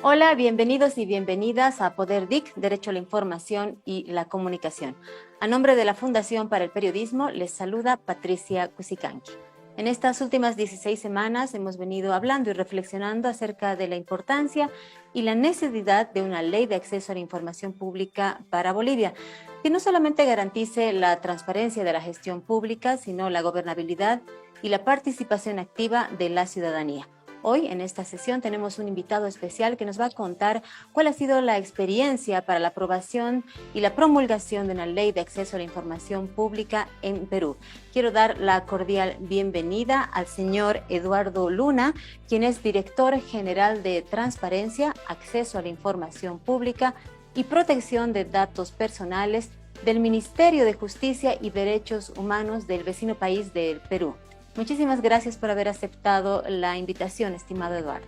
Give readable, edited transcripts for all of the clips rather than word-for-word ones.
Hola, bienvenidos y bienvenidas a Poder DIC, Derecho a la Información y la Comunicación. A nombre de la Fundación para el Periodismo, les saluda Patricia Cusicanqui. En estas últimas 16 semanas hemos venido hablando y reflexionando acerca de la importancia y la necesidad de una ley de acceso a la información pública para Bolivia, que no solamente garantice la transparencia de la gestión pública, sino la gobernabilidad y la participación activa de la ciudadanía. Hoy en esta sesión tenemos un invitado especial que nos va a contar cuál ha sido la experiencia para la aprobación y la promulgación de una ley de acceso a la información pública en Perú. Quiero dar la cordial bienvenida al señor Eduardo Luna, quien es director general de Transparencia, Acceso a la Información Pública y Protección de Datos Personales del Ministerio de Justicia y Derechos Humanos del vecino país del Perú. Muchísimas gracias por haber aceptado la invitación, estimado Eduardo.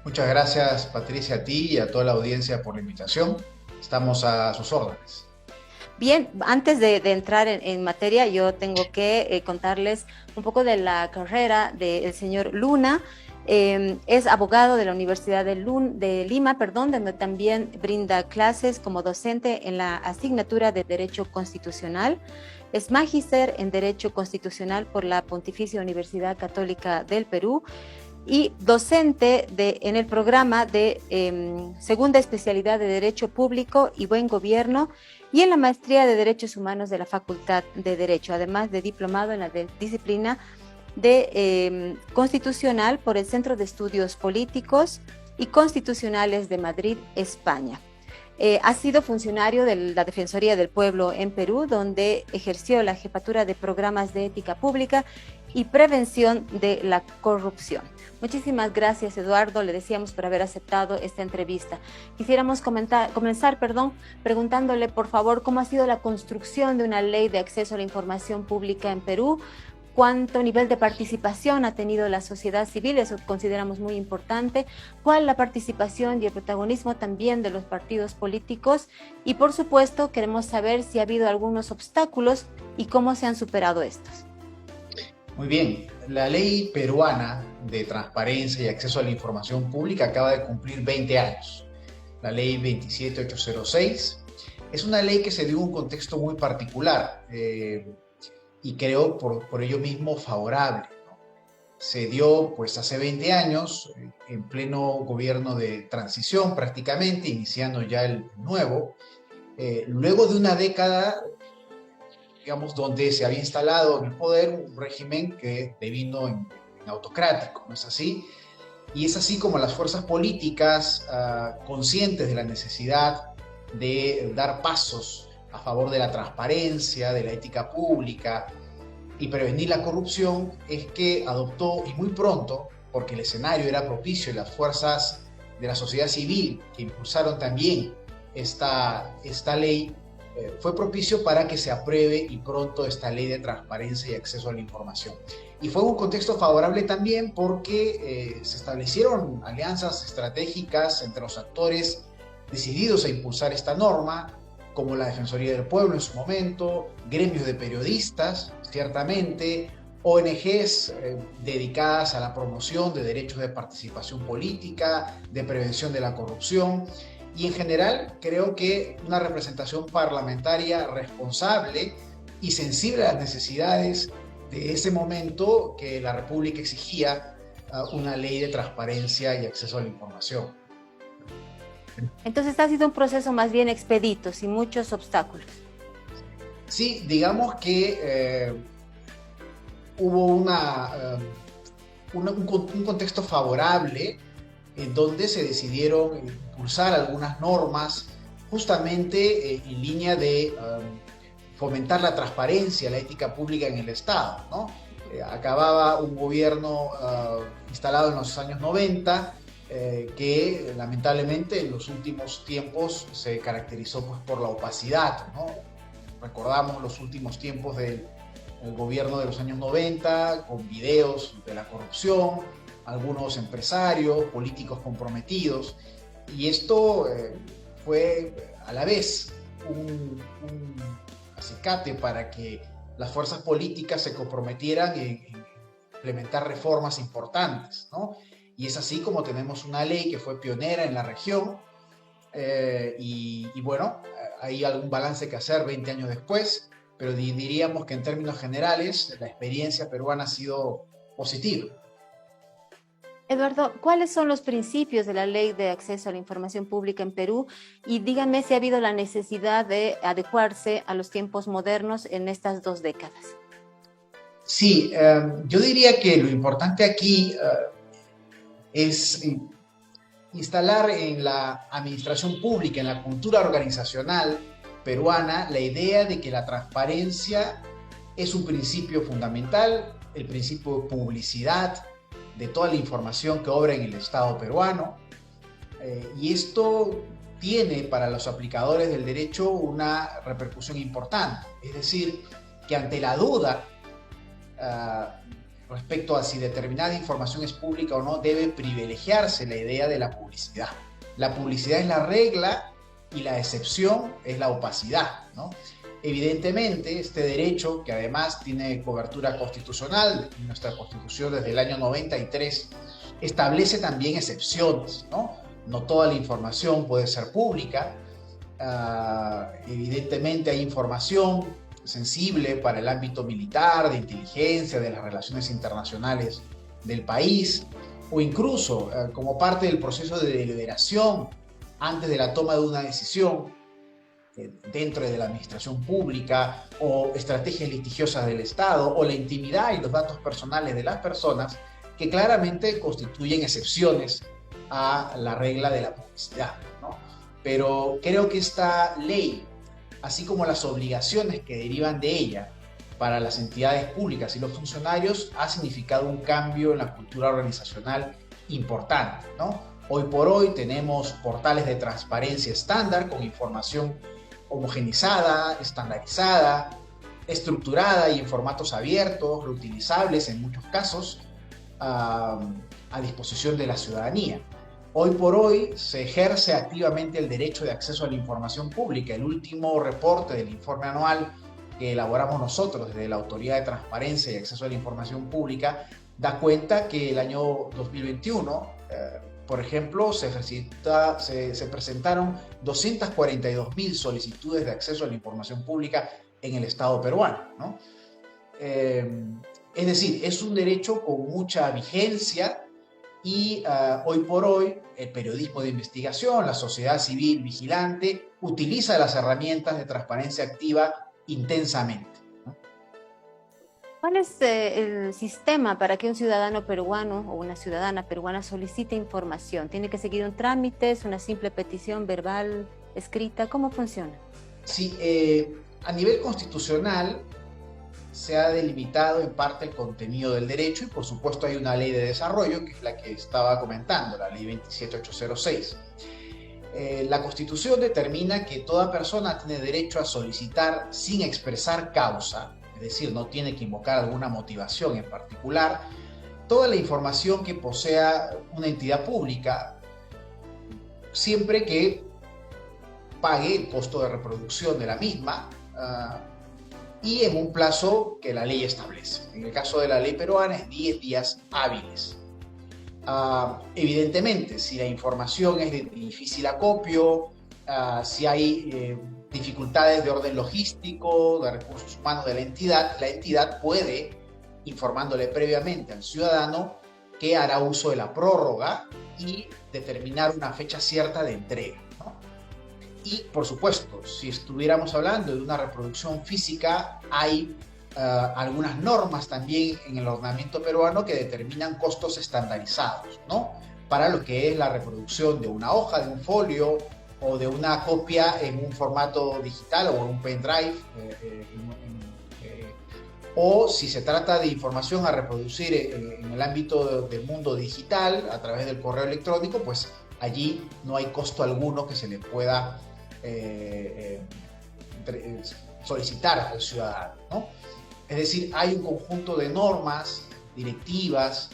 Muchas gracias, Patricia, a ti y a toda la audiencia por la invitación. Estamos a sus órdenes. Bien, antes de entrar en materia, yo tengo que contarles un poco de la carrera del señor Luna. Es abogado de la Universidad de Lima, donde también brinda clases como docente en la asignatura de Derecho Constitucional. Es magíster en Derecho Constitucional por la Pontificia Universidad Católica del Perú y docente en el programa de segunda especialidad de Derecho Público y Buen Gobierno y en la maestría de Derechos Humanos de la Facultad de Derecho, además de diplomado en la disciplina de Constitucional por el Centro de Estudios Políticos y Constitucionales de Madrid, España. Ha sido funcionario de la Defensoría del Pueblo en Perú, donde ejerció la jefatura de programas de ética pública y prevención de la corrupción. Muchísimas gracias, Eduardo, le decíamos por haber aceptado esta entrevista. Quisiéramos comenzar preguntándole, por favor, cómo ha sido la construcción de una ley de acceso a la información pública en Perú. ¿Cuánto nivel de participación ha tenido la sociedad civil? Eso consideramos muy importante. ¿Cuál la participación y el protagonismo también de los partidos políticos? Y por supuesto, queremos saber si ha habido algunos obstáculos y cómo se han superado estos. Muy bien, la ley peruana de transparencia y acceso a la información pública acaba de cumplir 20 años. La ley 27806 es una ley que se dio en un contexto muy particular. Y creo por ello mismo favorable, ¿no? Se dio pues hace 20 años, en pleno gobierno de transición prácticamente, iniciando ya el nuevo, luego de una década, digamos, donde se había instalado en el poder un régimen que devino en autocrático, ¿no es así? Y es así como las fuerzas políticas, conscientes de la necesidad de dar pasos a favor de la transparencia, de la ética pública y prevenir la corrupción, es que adoptó, y muy pronto, porque el escenario era propicio y las fuerzas de la sociedad civil que impulsaron también esta ley, fue propicio para que se apruebe y pronto esta ley de transparencia y acceso a la información. Y fue un contexto favorable también porque se establecieron alianzas estratégicas entre los actores decididos a impulsar esta norma, como la Defensoría del Pueblo en su momento, gremios de periodistas, ciertamente, ONGs dedicadas a la promoción de derechos de participación política, de prevención de la corrupción, y en general creo que una representación parlamentaria responsable y sensible a las necesidades de ese momento que la República exigía una ley de transparencia y acceso a la información. Entonces ha sido un proceso más bien expedito, sin muchos obstáculos. Sí, digamos que hubo un contexto favorable en donde se decidieron impulsar algunas normas justamente en línea de fomentar la transparencia, la ética pública en el Estado, ¿no? Acababa un gobierno instalado en los años 90 que lamentablemente en los últimos tiempos se caracterizó pues, por la opacidad, ¿no? Recordamos los últimos tiempos del gobierno de los años 90 con videos de la corrupción, algunos empresarios, políticos comprometidos, y esto fue a la vez un acicate para que las fuerzas políticas se comprometieran en implementar reformas importantes, ¿no? Y es así como tenemos una ley que fue pionera en la región y bueno, hay algún balance que hacer 20 años después, pero diríamos que en términos generales la experiencia peruana ha sido positiva. Eduardo, ¿cuáles son los principios de la Ley de Acceso a la Información Pública en Perú? Y dígame si ha habido la necesidad de adecuarse a los tiempos modernos en estas 2 décadas. Sí, yo diría que lo importante aquí es instalar en la administración pública, en la cultura organizacional peruana, la idea de que la transparencia es un principio fundamental, el principio de publicidad de toda la información que obra en el Estado peruano, y esto tiene para los aplicadores del derecho una repercusión importante, es decir, que ante la duda respecto a si determinada información es pública o no, debe privilegiarse la idea de la publicidad. La publicidad es la regla y la excepción es la opacidad, ¿no? Evidentemente, este derecho, que además tiene cobertura constitucional, nuestra Constitución desde el año 93, establece también excepciones, ¿no? No toda la información puede ser pública. Evidentemente hay información sensible para el ámbito militar, de inteligencia, de las relaciones internacionales del país, o incluso como parte del proceso de deliberación antes de la toma de una decisión dentro de la administración pública, o estrategias litigiosas del Estado, o la intimidad y los datos personales de las personas, que claramente constituyen excepciones a la regla de la publicidad, ¿no? Pero creo que esta ley, así como las obligaciones que derivan de ella para las entidades públicas y los funcionarios, ha significado un cambio en la cultura organizacional importante, ¿no? Hoy por hoy tenemos portales de transparencia estándar con información homogenizada, estandarizada, estructurada y en formatos abiertos, reutilizables en muchos casos, a disposición de la ciudadanía. Hoy por hoy se ejerce activamente el derecho de acceso a la información pública. El último reporte del informe anual que elaboramos nosotros desde la Autoridad de Transparencia y Acceso a la Información Pública da cuenta que el año 2021, por ejemplo, se presentaron 242.000 solicitudes de acceso a la información pública en el Estado peruano, ¿no? Es decir, es un derecho con mucha vigencia y hoy por hoy el periodismo de investigación, la sociedad civil vigilante, utiliza las herramientas de transparencia activa intensamente, ¿no? ¿Cuál es el sistema para que un ciudadano peruano o una ciudadana peruana solicite información? ¿Tiene que seguir un trámite? ¿Es una simple petición verbal, escrita? ¿Cómo funciona? Sí, a nivel constitucional se ha delimitado en parte el contenido del derecho y por supuesto hay una ley de desarrollo que es la que estaba comentando, la ley 27806. La Constitución determina que toda persona tiene derecho a solicitar sin expresar causa, es decir, no tiene que invocar alguna motivación en particular, toda la información que posea una entidad pública, siempre que pague el costo de reproducción de la misma y en un plazo que la ley establece. En el caso de la ley peruana es 10 días hábiles. Evidentemente, si la información es de difícil acopio, si hay dificultades de orden logístico, de recursos humanos de la entidad puede, informándole previamente al ciudadano, que hará uso de la prórroga y determinar una fecha cierta de entrega, ¿no? Y, por supuesto, si estuviéramos hablando de una reproducción física, hay algunas normas también en el ordenamiento peruano que determinan costos estandarizados, ¿no? Para lo que es la reproducción de una hoja, de un folio o de una copia en un formato digital o en un pendrive, o si se trata de información a reproducir en el ámbito del mundo digital a través del correo electrónico, pues allí no hay costo alguno que se le pueda solicitar al ciudadano, ¿no? Es decir, hay un conjunto de normas, directivas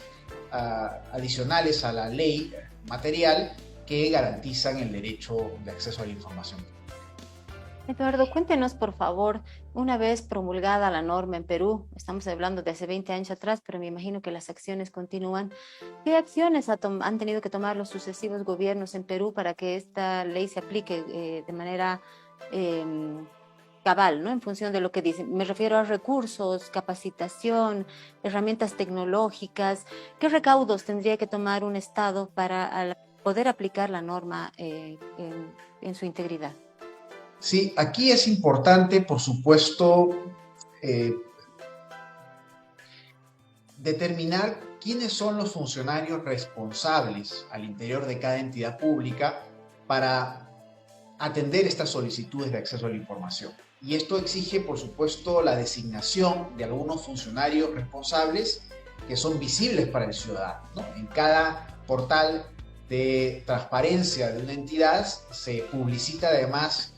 adicionales a la ley material que garantizan el derecho de acceso a la información. Eduardo, cuéntenos, por favor, una vez promulgada la norma en Perú, estamos hablando de hace 20 años atrás, pero me imagino que las acciones continúan. ¿Qué acciones han tenido que tomar los sucesivos gobiernos en Perú para que esta ley se aplique de manera em, cabal, ¿no? En función de lo que dicen. Me refiero a recursos, capacitación, herramientas tecnológicas. ¿Qué recaudos tendría que tomar un Estado para poder aplicar la norma en su integridad? Sí, aquí es importante, por supuesto, eh, determinar quiénes son los funcionarios responsables al interior de cada entidad pública para atender estas solicitudes de acceso a la información. Y esto exige, por supuesto, la designación de algunos funcionarios responsables que son visibles para el ciudadano, ¿no? En cada portal de transparencia de una entidad se publicita además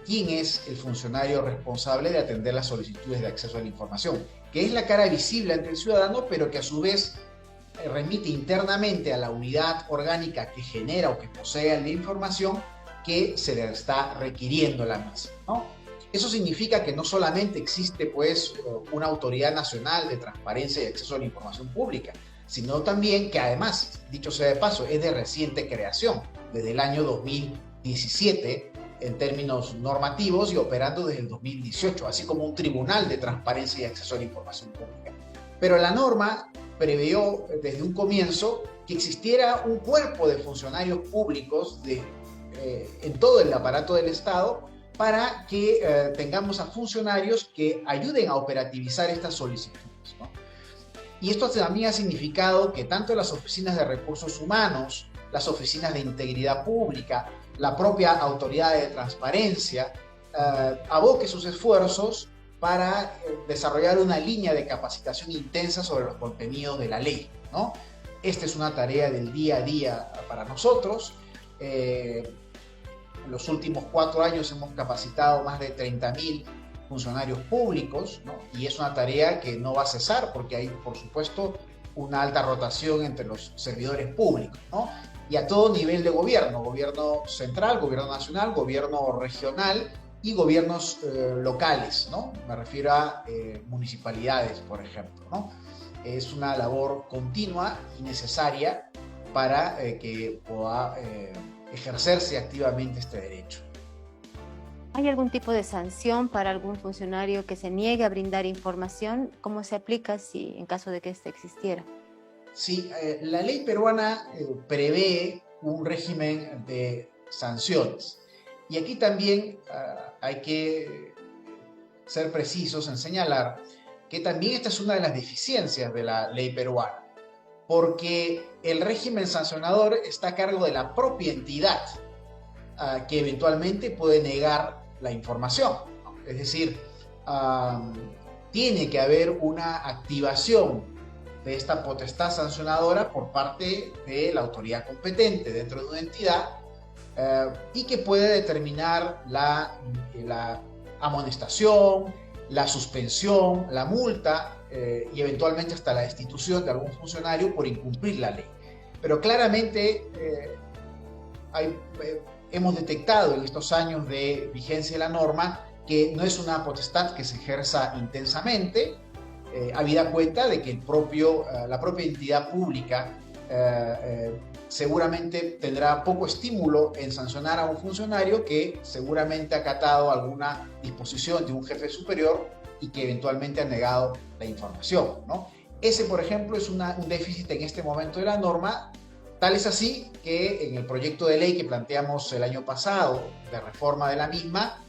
quién es el funcionario responsable de atender las solicitudes de acceso a la información, que es la cara visible ante el ciudadano, pero que a su vez remite internamente a la unidad orgánica que genera o que posee la información que se le está requiriendo la misma, ¿no? Eso significa que no solamente existe pues una autoridad nacional de transparencia y acceso a la información pública, sino también que además, dicho sea de paso, es de reciente creación, desde el año 2017 en términos normativos y operando desde el 2018, así como un tribunal de transparencia y acceso a la información pública. Pero la norma previó desde un comienzo que existiera un cuerpo de funcionarios públicos en todo el aparato del Estado para que tengamos a funcionarios que ayuden a operativizar estas solicitudes, ¿no? Y esto también ha significado que tanto las oficinas de recursos humanos, las oficinas de integridad pública, la propia autoridad de transparencia, aboque sus esfuerzos para desarrollar una línea de capacitación intensa sobre los contenidos de la ley, ¿no? Esta es una tarea del día a día para nosotros. En los últimos 4 años hemos capacitado más de 30.000 funcionarios públicos, ¿no? Y es una tarea que no va a cesar porque hay, por supuesto, una alta rotación entre los servidores públicos, ¿no? Y a todo nivel de gobierno, gobierno central, gobierno nacional, gobierno regional y gobiernos locales, ¿no? Me refiero a municipalidades, por ejemplo, ¿no? Es una labor continua y necesaria para que pueda ejercerse activamente este derecho. ¿Hay algún tipo de sanción para algún funcionario que se niegue a brindar información? ¿Cómo se aplica si en caso de que éste existiera? Sí, la ley peruana prevé un régimen de sanciones. Y aquí también hay que ser precisos en señalar que también esta es una de las deficiencias de la ley peruana, porque el régimen sancionador está a cargo de la propia entidad que eventualmente puede negar la información, ¿no? Es decir, tiene que haber una activación de esta potestad sancionadora por parte de la autoridad competente dentro de una entidad y que puede determinar la amonestación, la suspensión, la multa y eventualmente hasta la destitución de algún funcionario por incumplir la ley. Pero claramente hemos detectado en estos años de vigencia de la norma que no es una potestad que se ejerza intensamente, habida cuenta de que la propia entidad pública seguramente tendrá poco estímulo en sancionar a un funcionario que seguramente ha acatado alguna disposición de un jefe superior y que eventualmente ha negado la información, ¿no? Ese, por ejemplo, es un déficit en este momento de la norma. Tal es así que en el proyecto de ley que planteamos el año pasado de reforma de la misma,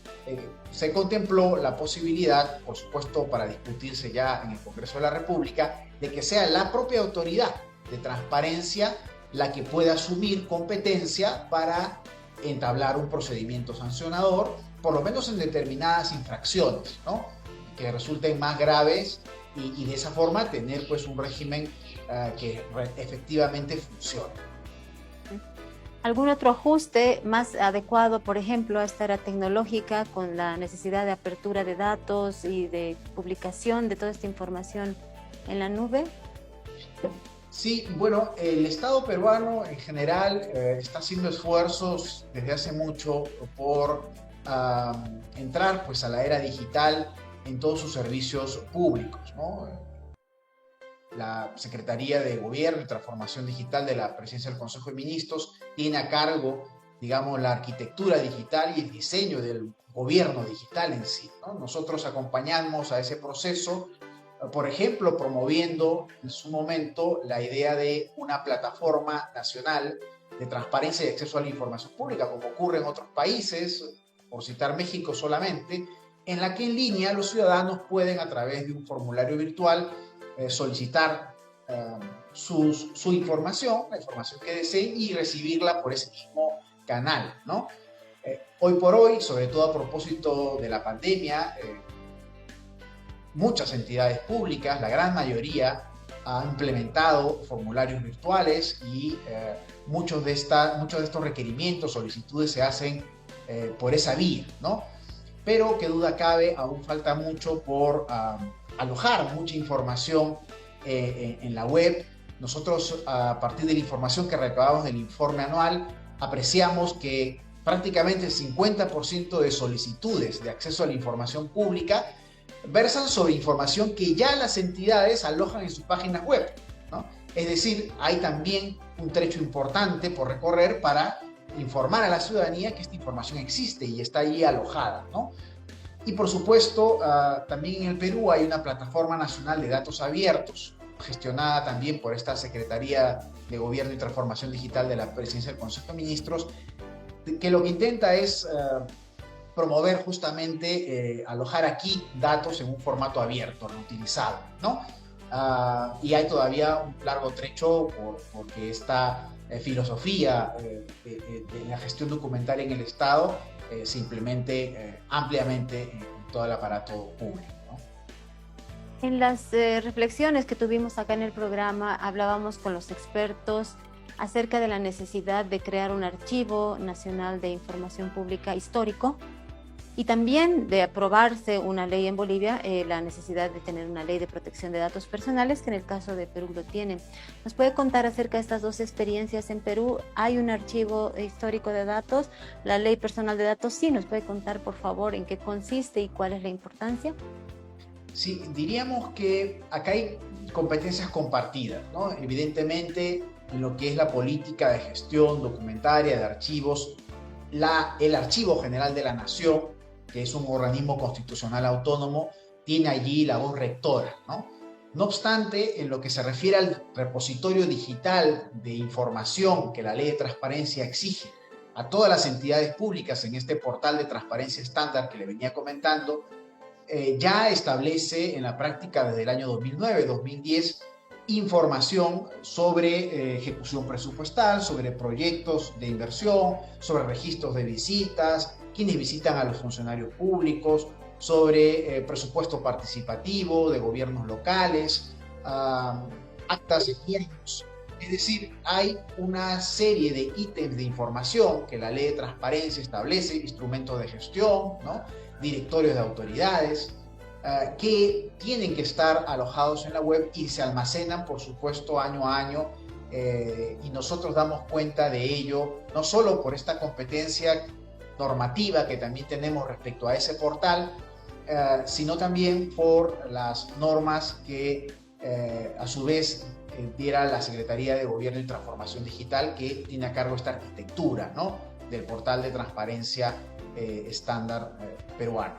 se contempló la posibilidad, por supuesto para discutirse ya en el Congreso de la República, de que sea la propia autoridad de transparencia la que pueda asumir competencia para entablar un procedimiento sancionador, por lo menos en determinadas infracciones, ¿no? Que resulten más graves y de esa forma tener pues un régimen que efectivamente funcione. ¿Algún otro ajuste más adecuado, por ejemplo, a esta era tecnológica con la necesidad de apertura de datos y de publicación de toda esta información en la nube? Sí, bueno, el Estado peruano en general está haciendo esfuerzos desde hace mucho por entrar pues a la era digital en todos sus servicios públicos, ¿no? La Secretaría de Gobierno y Transformación Digital de la Presidencia del Consejo de Ministros tiene a cargo, digamos, la arquitectura digital y el diseño del gobierno digital en sí, ¿no? Nosotros acompañamos a ese proceso, por ejemplo, promoviendo en su momento la idea de una plataforma nacional de transparencia y acceso a la información pública, como ocurre en otros países, por citar México solamente, en la que en línea los ciudadanos pueden, a través de un formulario virtual, solicitar su información, la información que deseen, y recibirla por ese mismo canal, ¿no? Hoy por hoy, sobre todo a propósito de la pandemia, muchas entidades públicas, la gran mayoría, han implementado formularios virtuales y muchos de estos requerimientos, solicitudes se hacen por esa vía, ¿no? Pero qué duda cabe, aún falta mucho por alojar mucha información en la web. Nosotros, a partir de la información que recabamos del informe anual, apreciamos que prácticamente el 50% de solicitudes de acceso a la información pública versan sobre información que ya las entidades alojan en sus páginas web, ¿no? Es decir, hay también un trecho importante por recorrer para informar a la ciudadanía que esta información existe y está allí alojada, ¿no? Y por supuesto, también en el Perú hay una plataforma nacional de datos abiertos, gestionada también por esta Secretaría de Gobierno y Transformación Digital de la Presidencia del Consejo de Ministros, que lo que intenta es promover justamente, alojar aquí datos en un formato abierto, reutilizado, ¿no? Y hay todavía un largo trecho porque esta filosofía de la gestión documentaria en el Estado se implemente ampliamente en todo el aparato público, ¿no? En las reflexiones que tuvimos acá en el programa, hablábamos con los expertos acerca de la necesidad de crear un archivo nacional de información pública histórico y también de aprobarse una ley en Bolivia, la necesidad de tener una ley de protección de datos personales, que en el caso de Perú lo tienen. ¿Nos puede contar acerca de estas dos experiencias en Perú? ¿Hay un archivo histórico de datos? ¿La ley personal de datos? Sí, ¿nos puede contar, por favor, en qué consiste y cuál es la importancia? Sí, diríamos que acá hay competencias compartidas, ¿no? Evidentemente, en lo que es la política de gestión documentaria de archivos, el Archivo General de la Nación, que es un organismo constitucional autónomo, tiene allí la voz rectora, ¿no? No obstante, en lo que se refiere al repositorio digital de información que la Ley de Transparencia exige a todas las entidades públicas en este portal de transparencia estándar que le venía comentando, ya establece en la práctica desde el año 2009-2010 información sobre ejecución presupuestal, sobre proyectos de inversión, sobre registros de visitas, quienes visitan a los funcionarios públicos, sobre presupuesto participativo de gobiernos locales, actas de gobiernos. Es decir, hay una serie de ítems de información que la Ley de Transparencia establece, instrumentos de gestión, ¿no? Directorios de autoridades, que tienen que estar alojados en la web y se almacenan, por supuesto, año a año, y nosotros damos cuenta de ello, no solo por esta competencia normativa que también tenemos respecto a ese portal, sino también por las normas que a su vez diera la Secretaría de Gobierno y Transformación Digital, que tiene a cargo esta arquitectura, ¿no?, del portal de transparencia estándar peruano.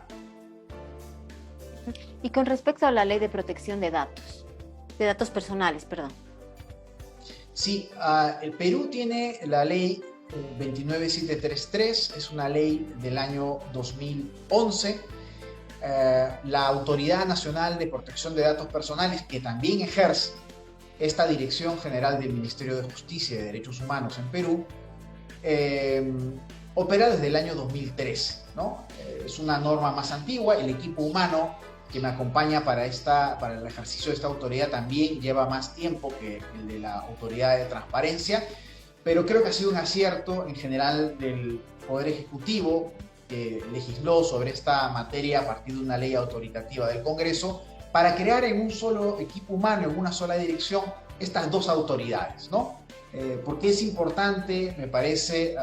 Y con respecto a la ley de protección de datos personales, perdón. Sí, el Perú tiene la ley 29733, es una ley del año 2011. La Autoridad Nacional de Protección de Datos Personales, que también ejerce esta Dirección General del Ministerio de Justicia y de Derechos Humanos en Perú, opera desde el año 2003, ¿no? Es una norma más antigua. El equipo humano que me acompaña para el ejercicio de esta autoridad también lleva más tiempo que el de la Autoridad de Transparencia, pero creo que ha sido un acierto en general del Poder Ejecutivo, que legisló sobre esta materia a partir de una ley autoritativa del Congreso, para crear en un solo equipo humano, en una sola dirección, estas dos autoridades, ¿no? Porque es importante, me parece,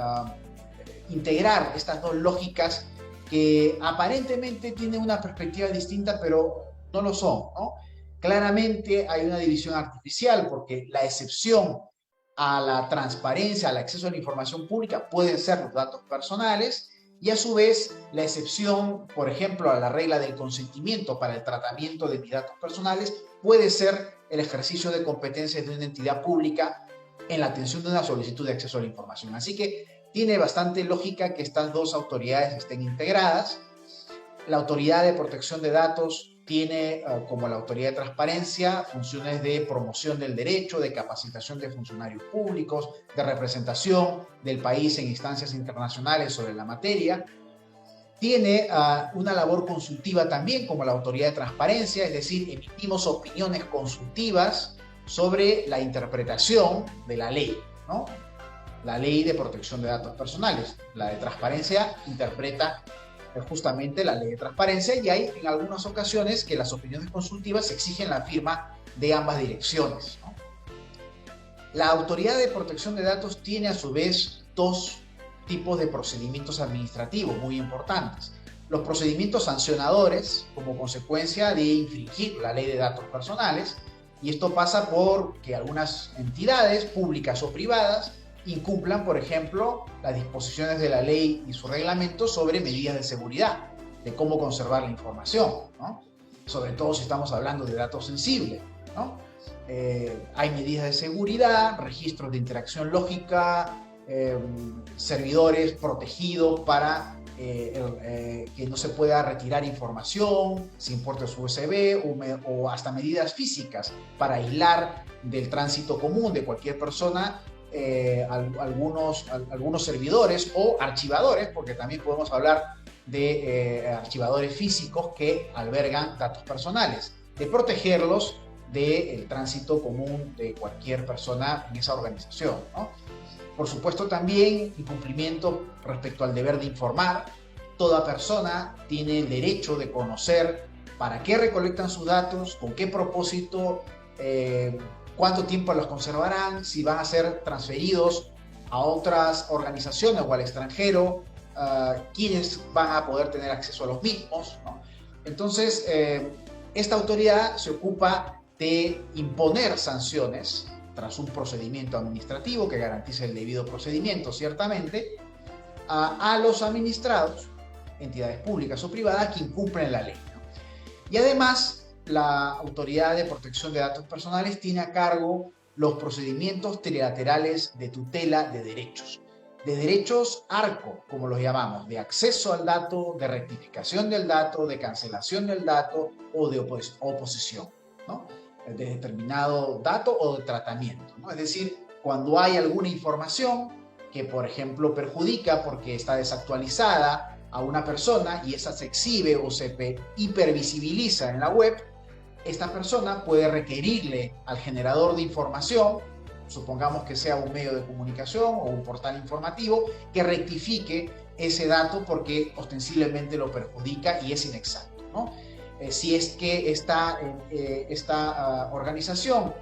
integrar estas dos lógicas que aparentemente tienen una perspectiva distinta, pero no lo son, ¿no? Claramente hay una división artificial porque la excepción a la transparencia, al acceso a la información pública pueden ser los datos personales y a su vez la excepción, por ejemplo, a la regla del consentimiento para el tratamiento de mis datos personales puede ser el ejercicio de competencias de una entidad pública en la atención de una solicitud de acceso a la información. Así que tiene bastante lógica que estas dos autoridades estén integradas. La Autoridad de Protección de Datos tiene, como la Autoridad de Transparencia, funciones de promoción del derecho, de capacitación de funcionarios públicos, de representación del país en instancias internacionales sobre la materia. Tiene una labor consultiva también como la Autoridad de Transparencia, es decir, emitimos opiniones consultivas sobre la interpretación de la ley, ¿no? La Ley de Protección de Datos Personales. La de Transparencia interpreta justamente la Ley de Transparencia y hay en algunas ocasiones que las opiniones consultivas exigen la firma de ambas direcciones, ¿no? La Autoridad de Protección de Datos tiene a su vez dos tipos de procedimientos administrativos muy importantes. Los procedimientos sancionadores como consecuencia de infringir la Ley de Datos Personales, y esto pasa por que algunas entidades públicas o privadas incumplan, por ejemplo, las disposiciones de la ley y su reglamento sobre medidas de seguridad, de cómo conservar la información, ¿no? Sobre todo si estamos hablando de datos sensibles, ¿no? Hay medidas de seguridad, registros de interacción lógica, servidores protegidos para que no se pueda retirar información sin puertos USB o hasta medidas físicas para aislar del tránsito común de cualquier persona algunos servidores o archivadores, porque también podemos hablar de archivadores físicos que albergan datos personales, de protegerlos del tránsito común de cualquier persona en esa organización, ¿no? Por supuesto, también incumplimiento respecto al deber de informar. Toda persona tiene el derecho de conocer para qué recolectan sus datos, con qué propósito, cuánto tiempo los conservarán, si van a ser transferidos a otras organizaciones o al extranjero, quiénes van a poder tener acceso a los mismos, ¿no? Entonces, esta autoridad se ocupa de imponer sanciones tras un procedimiento administrativo que garantice el debido procedimiento, ciertamente, a los administrados, entidades públicas o privadas que incumplen la ley, ¿no? Y además, la Autoridad de Protección de Datos Personales tiene a cargo los procedimientos trilaterales de tutela de derechos ARCO, como los llamamos, de acceso al dato, de rectificación del dato, de cancelación del dato o de oposición, ¿no? De determinado dato o de tratamiento, ¿no? Es decir, cuando hay alguna información que, por ejemplo, perjudica porque está desactualizada a una persona y esa se exhibe o se hipervisibiliza en la web, esta persona puede requerirle al generador de información, supongamos que sea un medio de comunicación o un portal informativo, que rectifique ese dato porque ostensiblemente lo perjudica y es inexacto, ¿no? Si es que esta organización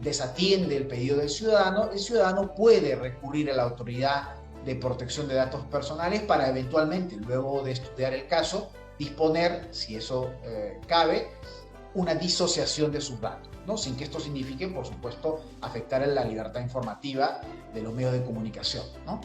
desatiende el pedido del ciudadano, el ciudadano puede recurrir a la Autoridad de Protección de Datos Personales para eventualmente, luego de estudiar el caso, disponer, si eso cabe, una disociación de sus datos, ¿no? Sin que esto signifique, por supuesto, afectar la libertad informativa de los medios de comunicación, ¿no?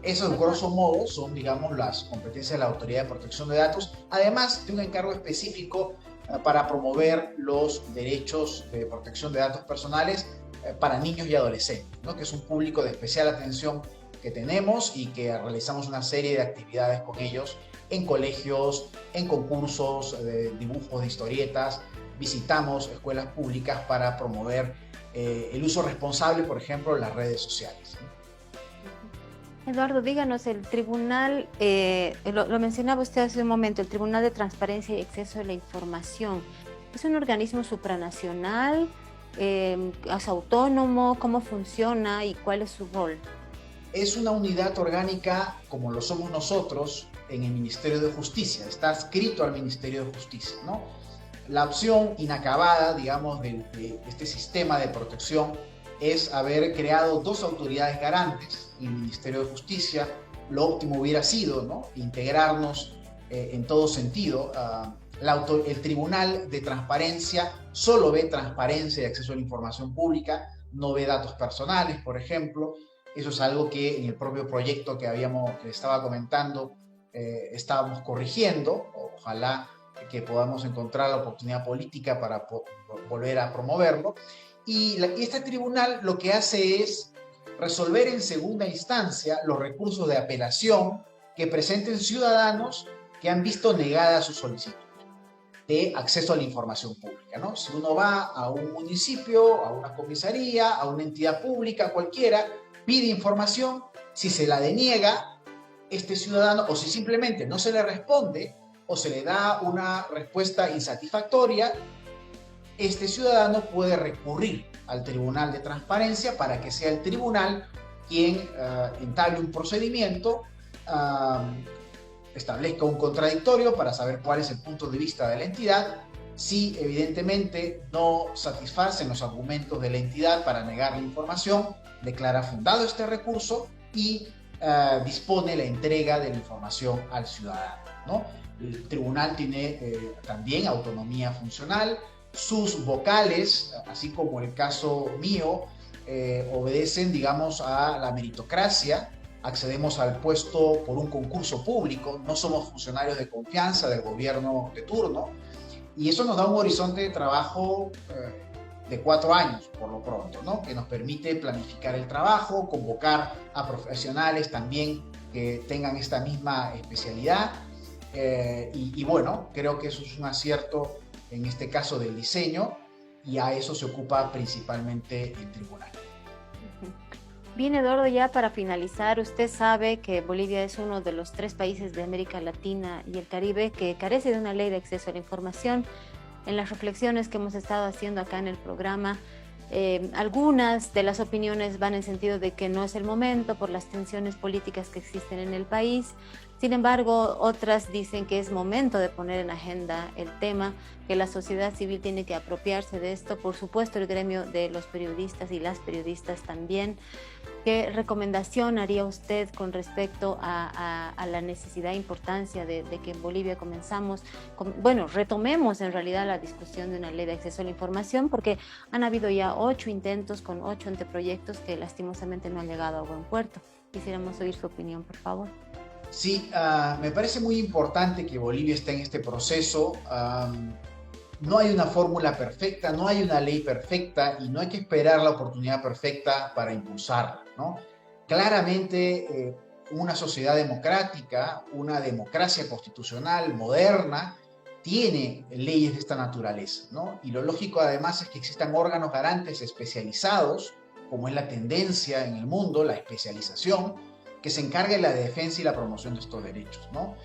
Eso, en grosso modo, son, digamos, las competencias de la Autoridad de Protección de Datos, además de un encargo específico para promover los derechos de protección de datos personales para niños y adolescentes, ¿no? Que es un público de especial atención que tenemos y que realizamos una serie de actividades con ellos en colegios, en concursos de dibujos de historietas, visitamos escuelas públicas para promover el uso responsable, por ejemplo, de las redes sociales, ¿no? Eduardo, díganos, el tribunal, lo mencionaba usted hace un momento, el Tribunal de Transparencia y Acceso a la Información, ¿es un organismo supranacional? ¿Es autónomo? ¿Cómo funciona y cuál es su rol? Es una unidad orgánica como lo somos nosotros en el Ministerio de Justicia, está adscrito al Ministerio de Justicia, ¿no? La opción inacabada, digamos, de este sistema de protección es haber creado dos autoridades garantes, el Ministerio de Justicia lo óptimo hubiera sido, ¿no?, integrarnos en todo sentido. El Tribunal de Transparencia solo ve transparencia y acceso a la información pública, no ve datos personales, por ejemplo. Eso es algo que en el propio proyecto que estaba comentando, estábamos corrigiendo. Ojalá que podamos encontrar la oportunidad política para volver a promoverlo. Y este tribunal lo que hace es resolver en segunda instancia los recursos de apelación que presenten ciudadanos que han visto negada su solicitud de acceso a la información pública, ¿no? Si uno va a un municipio, a una comisaría, a una entidad pública cualquiera, pide información, si se la deniega este ciudadano, o si simplemente no se le responde o se le da una respuesta insatisfactoria, este ciudadano puede recurrir al Tribunal de Transparencia para que sea el tribunal quien entable un procedimiento, establezca un contradictorio para saber cuál es el punto de vista de la entidad. Si evidentemente no satisfacen los argumentos de la entidad para negar la información, declara fundado este recurso y dispone la entrega de la información al ciudadano, ¿no? El tribunal tiene también autonomía funcional. Sus vocales, así como el caso mío, obedecen, digamos, a la meritocracia. Accedemos al puesto por un concurso público, no somos funcionarios de confianza del gobierno de turno, y eso nos da un horizonte de trabajo de 4 años, por lo pronto, ¿no?, que nos permite planificar el trabajo, convocar a profesionales también que tengan esta misma especialidad, y bueno, creo que eso es un acierto en este caso del diseño, y a eso se ocupa principalmente el tribunal. Bien, Eduardo, ya para finalizar, usted sabe que Bolivia es uno de los 3 países de América Latina y el Caribe que carece de una ley de acceso a la información. En las reflexiones que hemos estado haciendo acá en el programa, algunas de las opiniones van en sentido de que no es el momento por las tensiones políticas que existen en el país. Sin embargo, otras dicen que es momento de poner en agenda el tema, que la sociedad civil tiene que apropiarse de esto. Por supuesto, el gremio de los periodistas y las periodistas también. ¿Qué recomendación haría usted con respecto a la necesidad e importancia de que en Bolivia retomemos en realidad la discusión de una ley de acceso a la información? Porque han habido ya 8 intentos con 8 anteproyectos que lastimosamente no han llegado a buen puerto. Quisiéramos oír su opinión, por favor. Sí, me parece muy importante que Bolivia esté en este proceso. No hay una fórmula perfecta, no hay una ley perfecta y no hay que esperar la oportunidad perfecta para impulsarla, ¿no? Claramente, una sociedad democrática, una democracia constitucional moderna, tiene leyes de esta naturaleza, ¿no? Y lo lógico además es que existan órganos garantes especializados, como es la tendencia en el mundo, la especialización, que se encargue de la defensa y la promoción de estos derechos, ¿no?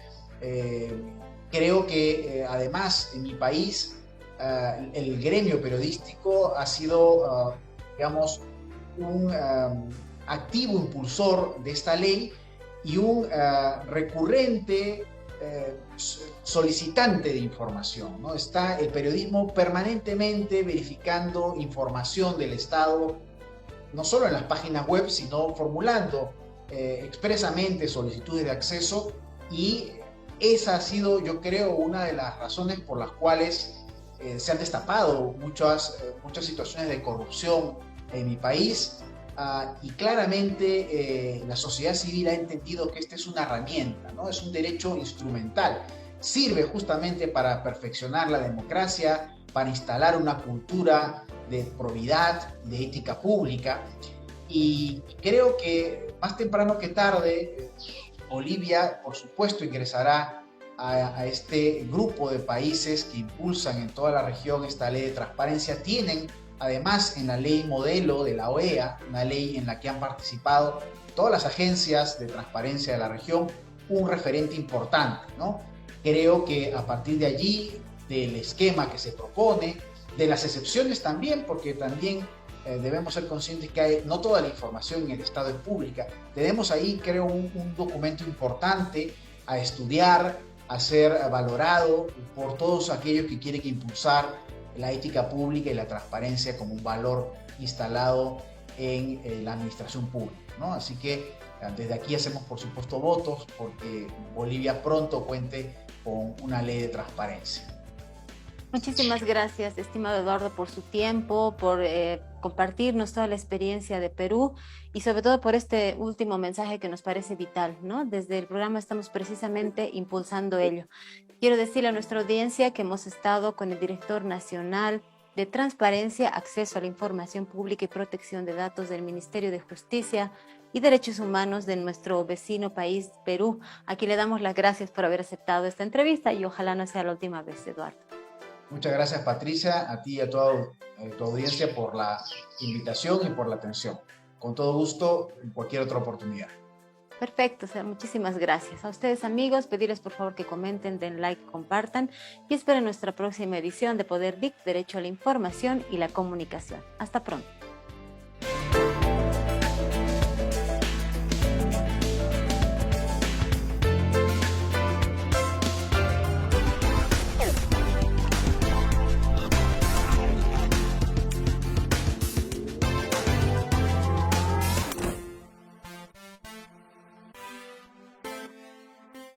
Creo que además en mi país el gremio periodístico ha sido, digamos, un activo impulsor de esta ley y un recurrente solicitante de información, ¿no? Está el periodismo permanentemente verificando información del Estado, no solo en las páginas web, sino formulando expresamente solicitudes de acceso, y esa ha sido, yo creo, una de las razones por las cuales se han destapado muchas situaciones de corrupción en mi país, y claramente la sociedad civil ha entendido que esta es una herramienta, ¿no? Es un derecho instrumental, sirve justamente para perfeccionar la democracia, para instalar una cultura de probidad, de ética pública, y creo que más temprano que tarde Bolivia, por supuesto, ingresará a este grupo de países que impulsan en toda la región esta ley de transparencia. Tienen además en la ley modelo de la OEA, una ley en la que han participado todas las agencias de transparencia de la región, un referente importante, ¿no? Creo que a partir de allí, del esquema que se propone, de las excepciones también, porque también debemos ser conscientes que no toda la información en el Estado es pública. Tenemos ahí, creo, un documento importante a estudiar, a ser valorado por todos aquellos que quieren impulsar la ética pública y la transparencia como un valor instalado en la administración pública, ¿no? Así que Desde aquí hacemos, por supuesto, votos porque Bolivia pronto cuente con una ley de transparencia. Muchísimas gracias, estimado Eduardo, por su tiempo, por compartirnos toda la experiencia de Perú y sobre todo por este último mensaje que nos parece vital, ¿no? Desde el programa estamos precisamente impulsando ello. Quiero decirle a nuestra audiencia que hemos estado con el director nacional de Transparencia, Acceso a la Información Pública y Protección de Datos del Ministerio de Justicia y Derechos Humanos de nuestro vecino país, Perú. Aquí le damos las gracias por haber aceptado esta entrevista y ojalá no sea la última vez, Eduardo. Muchas gracias, Patricia, a ti y a toda tu audiencia por la invitación y por la atención. Con todo gusto, en cualquier otra oportunidad. Perfecto, o sea, muchísimas gracias. A ustedes, amigos, pedirles por favor que comenten, den like, compartan y esperen nuestra próxima edición de Poder DIC, Derecho a la Información y la Comunicación. Hasta pronto.